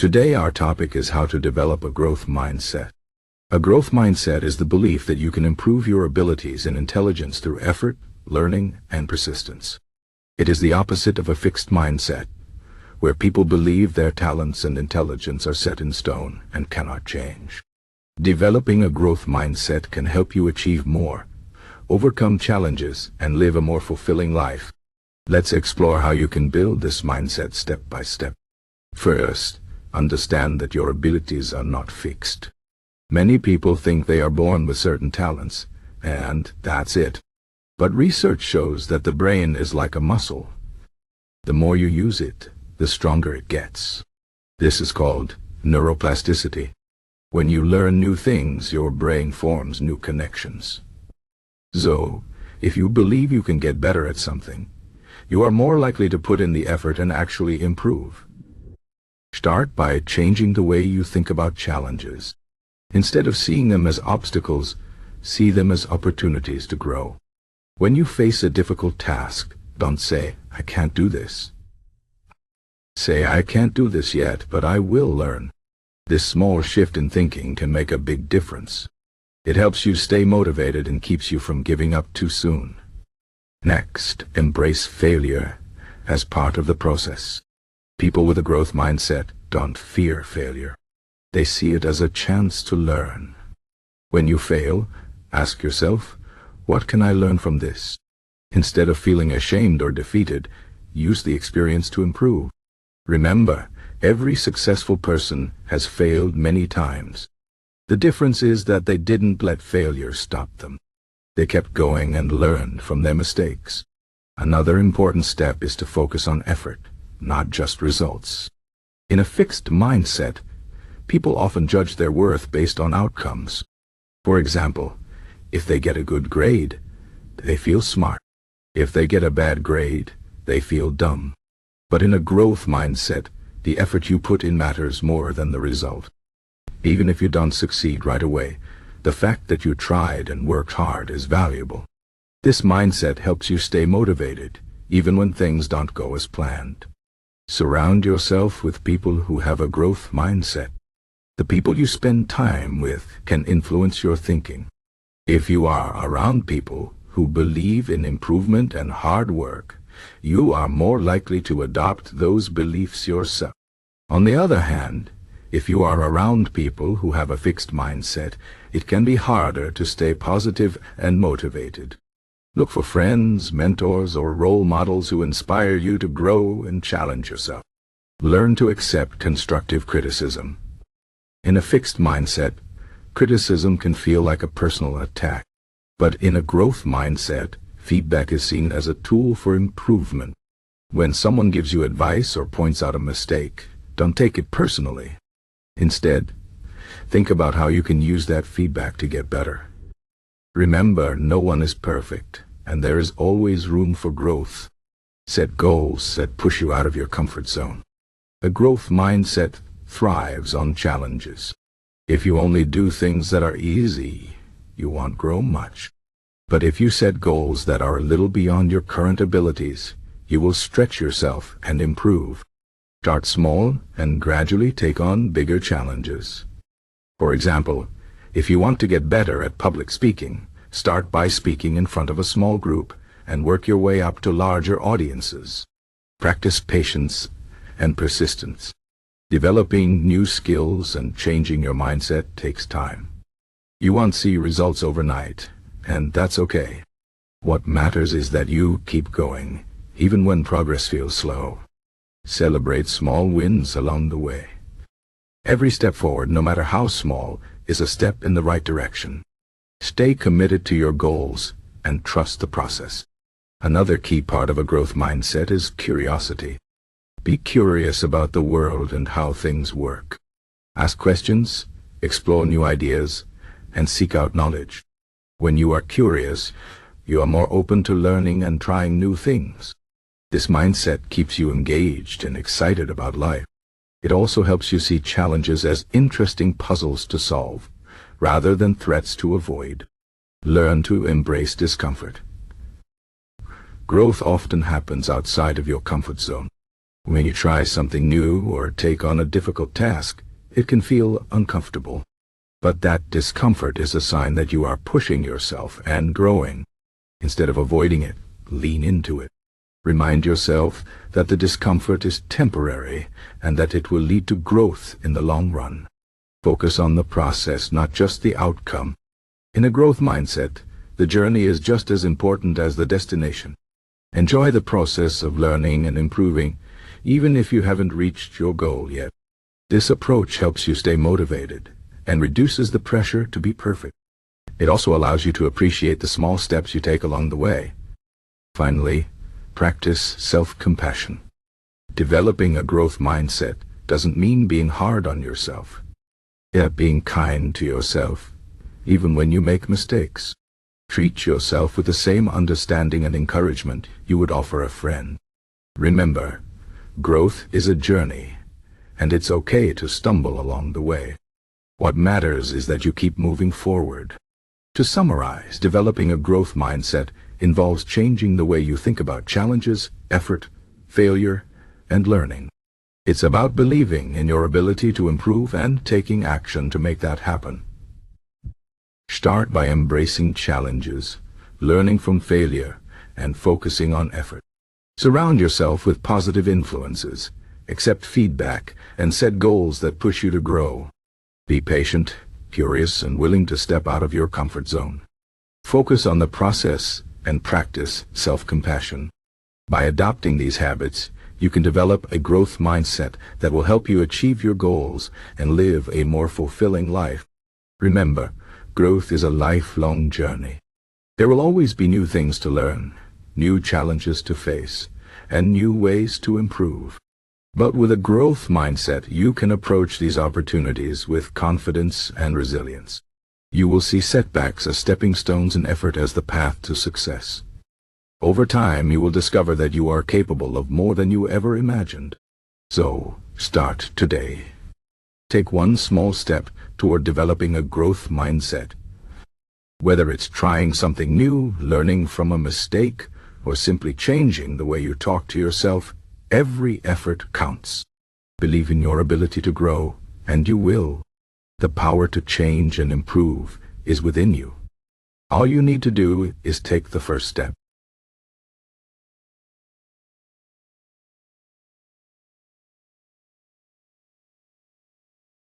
Today our topic is how to develop a growth mindset. A growth mindset is the belief that you can improve your abilities and intelligence through effort, learning, and persistence. It is the opposite of a fixed mindset, where people believe their talents and intelligence are set in stone and cannot change. Developing a growth mindset can help you achieve more, overcome challenges, and live a more fulfilling life. Let's explore how you can build this mindset step by step. First, understand that your abilities are not fixed. Many people think they are born with certain talents, and that's it. But research shows that the brain is like a muscle. The more you use it, the stronger it gets. This is called neuroplasticity. When you learn new things, your brain forms new connections. So, if you believe you can get better at something, you are more likely to put in the effort and actually improve. Start by changing the way you think about challenges. Instead of seeing them as obstacles, see them as opportunities to grow. When you face a difficult task, don't say, "I can't do this." Say, "I can't do this yet, but I will learn." This small shift in thinking can make a big difference. It helps you stay motivated and keeps you from giving up too soon. Next, embrace failure as part of the process. People with a growth mindset don't fear failure. They see it as a chance to learn. When you fail, ask yourself, what can I learn from this? Instead of feeling ashamed or defeated, use the experience to improve. Remember, every successful person has failed many times. The difference is that they didn't let failure stop them. They kept going and learned from their mistakes. Another important step is to focus on effort, not just results. In a fixed mindset, people often judge their worth based on outcomes. For example, if they get a good grade, they feel smart. If they get a bad grade, they feel dumb. But in a growth mindset, the effort you put in matters more than the result. Even if you don't succeed right away, the fact that you tried and worked hard is valuable. This mindset helps you stay motivated, even when things don't go as planned. Surround yourself with people who have a growth mindset. The people you spend time with can influence your thinking. If you are around people who believe in improvement and hard work, you are more likely to adopt those beliefs yourself. On the other hand, if you are around people who have a fixed mindset, it can be harder to stay positive and motivated. Look for friends, mentors, or role models who inspire you to grow and challenge yourself. Learn to accept constructive criticism. In a fixed mindset, criticism can feel like a personal attack. But in a growth mindset, feedback is seen as a tool for improvement. When someone gives you advice or points out a mistake, don't take it personally. Instead, think about how you can use that feedback to get better. Remember, no one is perfect, and there is always room for growth. Set goals that push you out of your comfort zone. A growth mindset thrives on challenges. If you only do things that are easy, you won't grow much. But if you set goals that are a little beyond your current abilities, you will stretch yourself and improve. Start small and gradually take on bigger challenges. For example, if you want to get better at public speaking, start by speaking in front of a small group and work your way up to larger audiences. Practice patience and persistence. Developing new skills and changing your mindset takes time. You won't see results overnight, and that's okay. What matters is that you keep going, even when progress feels slow. Celebrate small wins along the way. Every step forward, no matter how small, is a step in the right direction. Stay committed to your goals and trust the process. Another key part of a growth mindset is curiosity. Be curious about the world and how things work. Ask questions, explore new ideas, and seek out knowledge. When you are curious, you are more open to learning and trying new things. This mindset keeps you engaged and excited about life. It also helps you see challenges as interesting puzzles to solve, rather than threats to avoid. Learn to embrace discomfort. Growth often happens outside of your comfort zone. When you try something new or take on a difficult task, it can feel uncomfortable. But that discomfort is a sign that you are pushing yourself and growing. Instead of avoiding it, lean into it. Remind yourself that the discomfort is temporary and that it will lead to growth in the long run. Focus on the process, not just the outcome. In a growth mindset, the journey is just as important as the destination. Enjoy the process of learning and improving, even if you haven't reached your goal yet. This approach helps you stay motivated and reduces the pressure to be perfect. It also allows you to appreciate the small steps you take along the way. Finally, practice self-compassion. Developing a growth mindset doesn't mean being hard on yourself. Yet being kind to yourself, even when you make mistakes. Treat yourself with the same understanding and encouragement you would offer a friend. Remember, growth is a journey, and it's okay to stumble along the way. What matters is that you keep moving forward. To summarize, developing a growth mindset involves changing the way you think about challenges, effort, failure, and learning. It's about believing in your ability to improve and taking action to make that happen. Start by embracing challenges, learning from failure, and focusing on effort. Surround yourself with positive influences, accept feedback, and set goals that push you to grow. Be patient, curious, and willing to step out of your comfort zone. Focus on the process and practice self-compassion. By adopting these habits, you can develop a growth mindset that will help you achieve your goals and live a more fulfilling life. Remember, growth is a lifelong journey. There will always be new things to learn, new challenges to face, and new ways to improve. But with a growth mindset, you can approach these opportunities with confidence and resilience. You will see setbacks as stepping stones and effort as the path to success. Over time, you will discover that you are capable of more than you ever imagined. So, start today. Take one small step toward developing a growth mindset. Whether it's trying something new, learning from a mistake, or simply changing the way you talk to yourself, every effort counts. Believe in your ability to grow, and you will. The power to change and improve is within you. All you need to do is take the first step.